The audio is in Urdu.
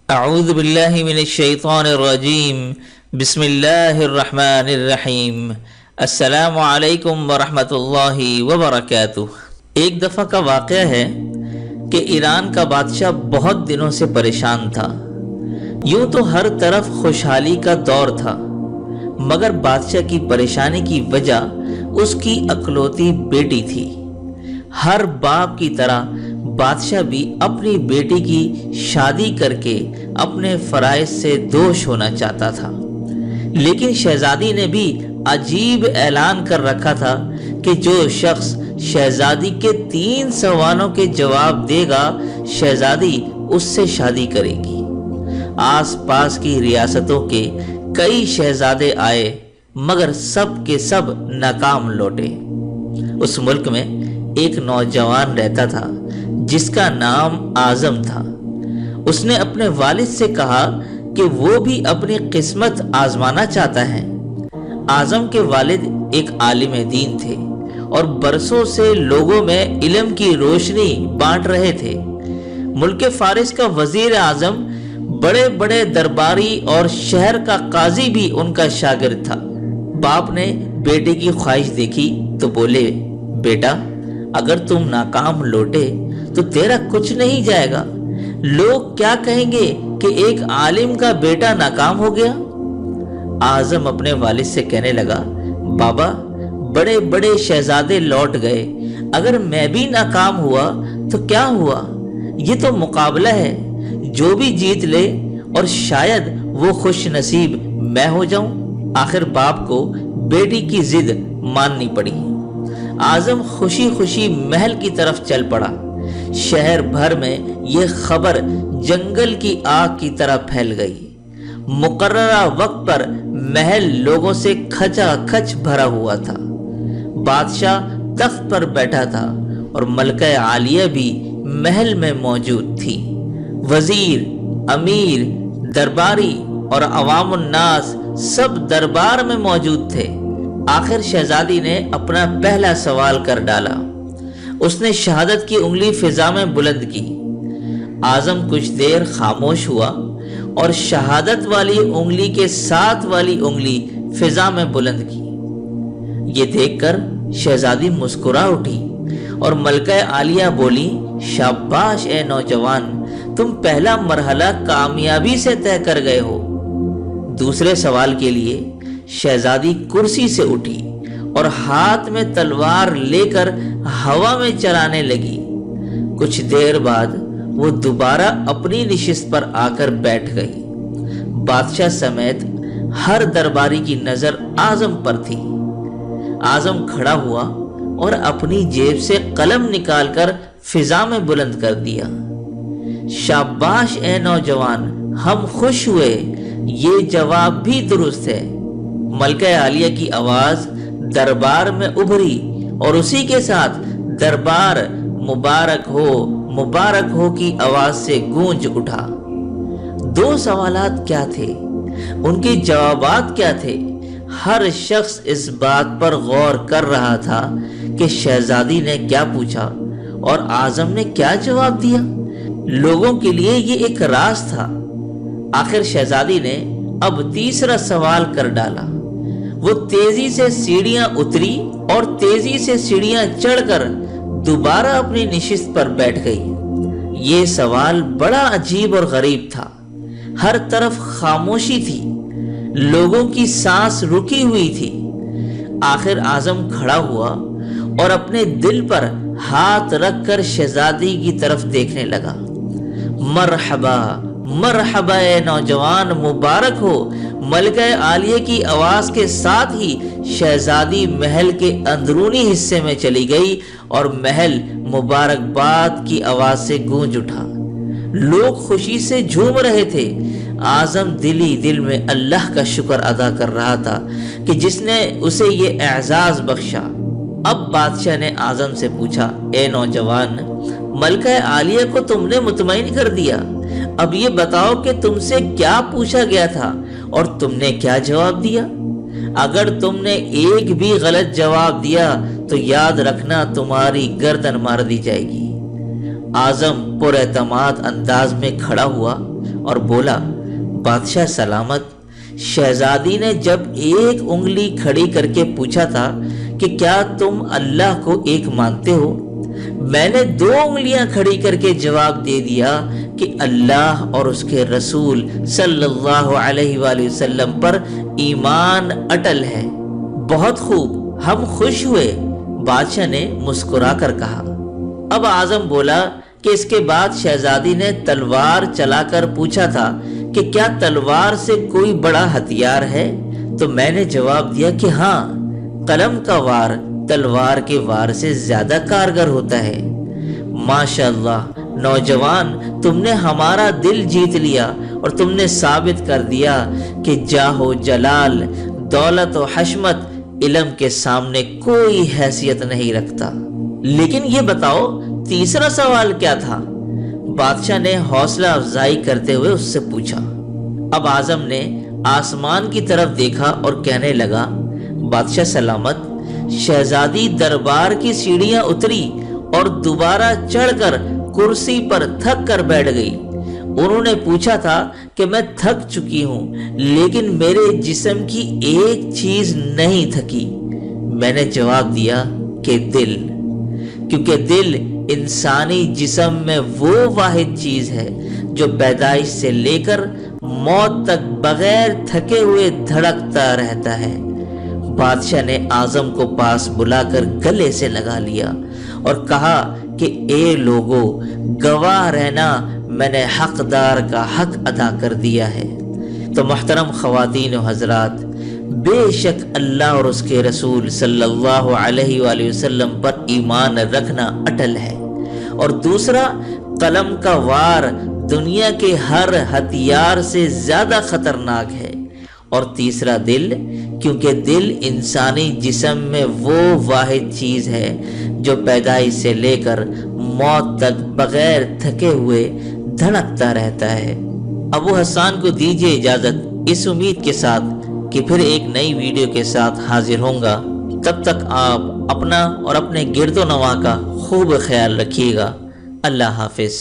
اعوذ باللہ من الشیطان الرجیم بسم اللہ الرحمن الرحیم السلام علیکم ورحمۃ اللہ وبرکاتہ۔ ایک دفعہ کا واقعہ ہے کہ ایران کا بادشاہ بہت دنوں سے پریشان تھا۔ یوں تو ہر طرف خوشحالی کا دور تھا، مگر بادشاہ کی پریشانی کی وجہ اس کی اکلوتی بیٹی تھی۔ ہر باپ کی طرح بادشاہ بھی اپنی بیٹی کی شادی کر کے اپنے فرائض سے دوش ہونا چاہتا تھا، لیکن شہزادی نے بھی عجیب اعلان کر رکھا تھا کہ جو شخص شہزادی کے 3 سوالوں کے جواب دے گا شہزادی اس سے شادی کرے گی۔ آس پاس کی ریاستوں کے کئی شہزادے آئے، مگر سب کے سب ناکام لوٹے۔ اس ملک میں ایک نوجوان رہتا تھا جس کا نام اعظم تھا۔ اس نے اپنے والد سے کہا کہ وہ بھی اپنی قسمت آزمانا چاہتا ہے۔ اعظم کے والد ایک عالم دین تھے اور برسوں سے لوگوں میں علم کی روشنی بانٹ رہے تھے۔ ملک فارس کا وزیر اعظم، بڑے بڑے درباری اور شہر کا قاضی بھی ان کا شاگرد تھا۔ باپ نے بیٹے کی خواہش دیکھی تو بولے، بیٹا اگر تم ناکام لوٹے تو تیرا کچھ نہیں جائے گا۔ لوگ کیا کہیں گے کہ ایک عالم کا بیٹا ناکام ہو گیا؟ اعظم اپنے والد سے کہنے لگا، بابا بڑے بڑے شہزادے لوٹ گئے، اگر میں بھی ناکام ہوا تو کیا ہوا؟ یہ تو مقابلہ ہے، جو بھی جیت لے اور شاید وہ خوش نصیب میں ہو جاؤں۔ آخر باپ کو بیٹی کی ضد ماننی پڑی۔ اعظم خوشی خوشی محل کی طرف چل پڑا۔ شہر بھر میں یہ خبر جنگل کی آگ کی طرح پھیل گئی۔ مقررہ وقت پر محل لوگوں سے کھچا کھچ بھرا ہوا تھا۔ بادشاہ تخت پر بیٹھا تھا اور ملکہ عالیہ بھی محل میں موجود تھی۔ وزیر، امیر، درباری اور عوام الناس سب دربار میں موجود تھے۔ آخر شہزادی نے اپنا پہلا سوال کر ڈالا۔ اس نے شہادت کی انگلی فضا میں بلند کی۔ اعظم کچھ دیر خاموش ہوا اور شہادت والی انگلی کے ساتھ والی انگلی فضا میں بلند کی۔ یہ دیکھ کر شہزادی مسکرا اٹھی اور ملکہ عالیہ بولی، شاباش اے نوجوان، تم پہلا مرحلہ کامیابی سے طے کر گئے ہو۔ دوسرے سوال کے لیے شہزادی کرسی سے اٹھی اور ہاتھ میں تلوار لے کر ہوا میں چلانے لگی۔ کچھ دیر بعد وہ دوبارہ اپنی نشست پر آ کر بیٹھ گئی۔ بادشاہ سمیت ہر درباری کی نظر اعظم پر تھی۔ اعظم کھڑا ہوا اور اپنی جیب سے قلم نکال کر فضا میں بلند کر دیا۔ شاباش اے نوجوان، ہم خوش ہوئے، یہ جواب بھی درست ہے۔ ملکہ عالیہ کی آواز دربار میں ابھری اور اسی کے ساتھ دربار مبارک ہو کی آواز سے گونج اٹھا۔ 2 سوالات کیا تھے؟ ان کے جوابات کیا تھے؟ ہر شخص اس بات پر غور کر رہا تھا کہ شہزادی نے کیا پوچھا اور اعظم نے کیا جواب دیا۔ لوگوں کے لیے یہ ایک راز تھا۔ آخر شہزادی نے اب تیسرا سوال کر ڈالا۔ وہ تیزی سے سیڑھیاں اتری اور تیزی سے سیڑھیاں چڑھ کر دوبارہ اپنی نشست پر بیٹھ گئی۔ یہ سوال بڑا عجیب اور غریب تھا۔ ہر طرف خاموشی تھی، لوگوں کی سانس رکی ہوئی تھی۔ آخر اعظم کھڑا ہوا اور اپنے دل پر ہاتھ رکھ کر شہزادی کی طرف دیکھنے لگا۔ مرحبا مرحبا اے نوجوان، مبارک ہو۔ ملکہ عالیہ کی آواز کے ساتھ ہی شہزادی محل کے اندرونی حصے میں چلی گئی اور محل مبارکباد کی آواز سے گونج اٹھا۔ لوگ خوشی سے جھوم رہے تھے۔ اعظم دلی دل میں اللہ کا شکر ادا کر رہا تھا کہ جس نے اسے یہ اعزاز بخشا۔ اب بادشاہ نے اعظم سے پوچھا، اے نوجوان، ملکہ عالیہ کو تم نے مطمئن کر دیا، اب یہ بتاؤ کہ تم سے کیا پوچھا گیا تھا اور تم نے کیا جواب دیا؟ اگر تم نے ایک بھی غلط جواب دیا تو یاد رکھنا تمہاری گردن مار دی جائے گی۔ اعظم پر اعتماد انداز میں کھڑا ہوا اور بولا بادشاہ سلامت، شہزادی نے جب ایک انگلی کھڑی کر کے پوچھا تھا کہ کیا تم اللہ کو ایک مانتے ہو، میں نے 2 انگلیاں کھڑی کر کے جواب دے دیا کہ اللہ اور اس کے رسول صلی اللہ علیہ وآلہ وسلم پر ایمان اٹل ہے۔ بہت خوب، ہم خوش ہوئے، بادشاہ نے مسکرا کر کہا۔ اب اعظم بولا کہ اس کے بعد شہزادی نے تلوار چلا کر پوچھا تھا کہ کیا تلوار سے کوئی بڑا ہتھیار ہے، تو میں نے جواب دیا کہ ہاں، قلم کا وار تلوار کے وار سے زیادہ کارگر ہوتا ہے۔ ماشاءاللہ نوجوان، تم نے ہمارا دل جیت لیا اور تم نے ثابت کر دیا کہ جاہ و جلال، دولت و حشمت علم کے سامنے کوئی حیثیت نہیں رکھتا۔ لیکن یہ بتاؤ تیسرا سوال کیا تھا؟ بادشاہ نے حوصلہ افزائی کرتے ہوئے اس سے پوچھا۔ اب اعظم نے آسمان کی طرف دیکھا اور کہنے لگا بادشاہ سلامت، شہزادی دربار کی سیڑھیاں اتری اور دوبارہ چڑھ کر کرسی پر تھک کر بیٹھ گئی۔ انہوں نے پوچھا تھا کہ میں تھک چکی ہوں، لیکن میرے جسم کی ایک چیز نہیں تھکی۔ میں نے جواب دیا کہ دل، کیونکہ دل انسانی جسم میں وہ واحد چیز ہے جو پیدائش سے لے کر موت تک بغیر تھکے ہوئے دھڑکتا رہتا ہے۔ بادشاہ نے اعظم کو پاس بلا کر گلے سے لگا لیا اور کہا کہ اے لوگو، گواہ رہنا، میں نے حقدار کا حق ادا کر دیا ہے۔ تو محترم خواتین و حضرات، بے شک اللہ اور اس کے رسول صلی اللہ علیہ وآلہ وسلم پر ایمان رکھنا اٹل ہے، اور دوسرا، قلم کا وار دنیا کے ہر ہتھیار سے زیادہ خطرناک ہے، اور تیسرا دل، کیونکہ دل انسانی جسم میں وہ واحد چیز ہے جو پیدائش سے لے کر موت تک بغیر تھکے ہوئے دھڑکتا رہتا ہے۔ ابو حسان کو دیجیے اجازت، اس امید کے ساتھ کہ پھر ایک نئی ویڈیو کے ساتھ حاضر ہوں گا۔ تب تک آپ اپنا اور اپنے گرد و نواح کا خوب خیال رکھیے گا۔ اللہ حافظ۔